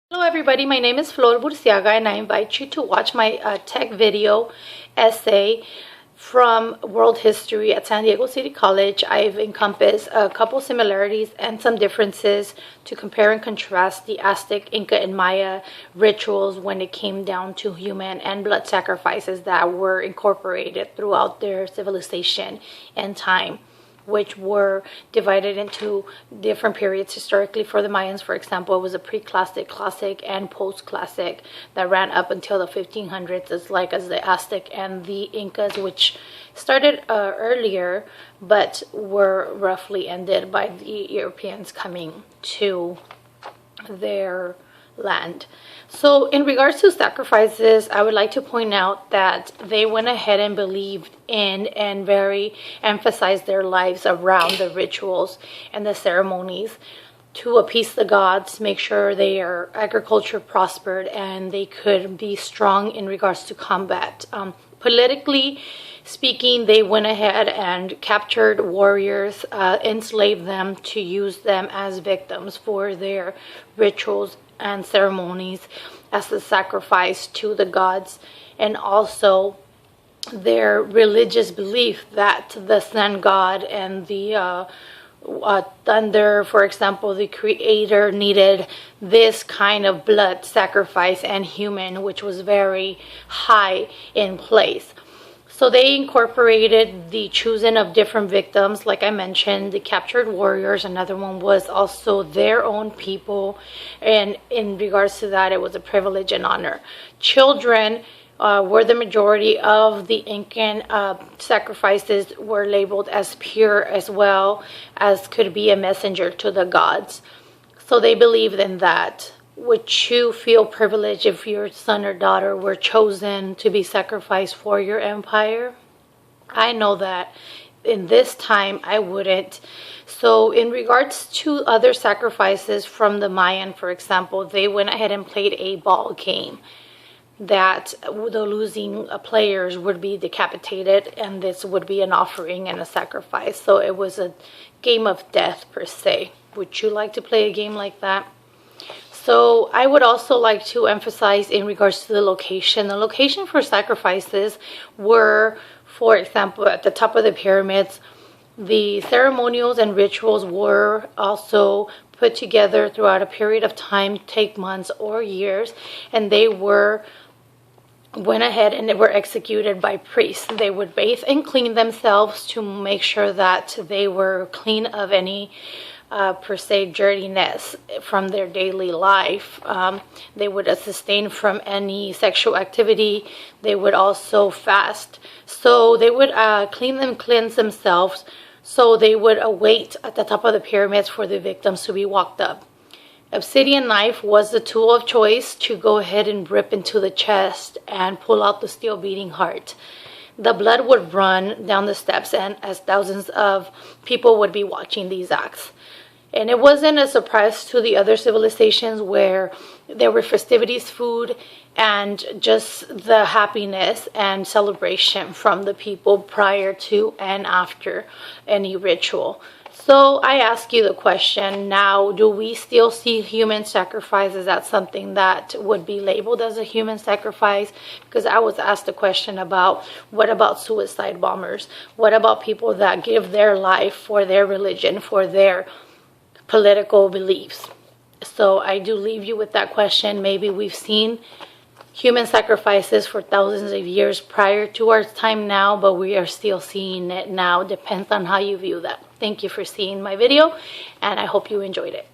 Hello everybody, my name is Flor Burciaga and I invite you to watch my tech video essay from World History at San Diego City College. I've encompassed a couple similarities and some differences to compare and contrast the Aztec, Inca, and Maya rituals when it came down to human and blood sacrifices that were incorporated throughout their civilization and time, which were divided into different periods historically. For the Mayans, for example, it was a pre-classic, classic, and post-classic that ran up until the 1500s, as the Aztec and the Incas, which started earlier, but were roughly ended by the Europeans coming to their land. So in regards to sacrifices, I would like to point out that they went ahead and believed in and very emphasized their lives around the rituals and the ceremonies to appease the gods, make sure their agriculture prospered and they could be strong in regards to combat. Politically speaking, they went ahead and captured warriors, enslaved them to use them as victims for their rituals and ceremonies as a sacrifice to the gods, and also their religious belief that the sun god and the thunder, for example, the creator, needed this kind of blood sacrifice and human, which was very high in place. So they incorporated the choosing of different victims, like I mentioned, the captured warriors. Another one was also their own people, and in regards to that, it was a privilege and honor. Children were the majority of the Incan sacrifices, were labeled as pure as well as could be a messenger to the gods. So they believed in that. Would you feel privileged if your son or daughter were chosen to be sacrificed for your empire? I know that in this time I wouldn't. So in regards to other sacrifices from the Mayan, for example, they went ahead and played a ball game that the losing players would be decapitated, and this would be an offering and a sacrifice. So it was a game of death per se. Would you like to play a game like that? So I would also like to emphasize in regards to the location. The location for sacrifices were, for example, at the top of the pyramids. The ceremonials and rituals were also put together throughout a period of time, take months or years, and they went ahead and they were executed by priests. They would bathe and clean themselves to make sure that they were clean of any per se dirtiness from their daily life. They would sustain from any sexual activity. They would also fast. So they would cleanse themselves. So they would await at the top of the pyramids for the victims to be walked up. Obsidian knife was the tool of choice to go ahead and rip into the chest and pull out the steel beating heart. The blood would run down the steps, and as thousands of people would be watching these acts. And it wasn't a surprise to the other civilizations where there were festivities, food, and just the happiness and celebration from the people prior to and after any ritual. So I ask you the question now, do we still see human sacrifice? Is that something that would be labeled as a human sacrifice? Because I was asked a question about, what about suicide bombers? What about people that give their life for their religion, for their political beliefs? So I do leave you with that question. Maybe we've seen human sacrifices for thousands of years prior to our time now, but we are still seeing it now. Depends on how you view that. Thank you for seeing my video, and I hope you enjoyed it.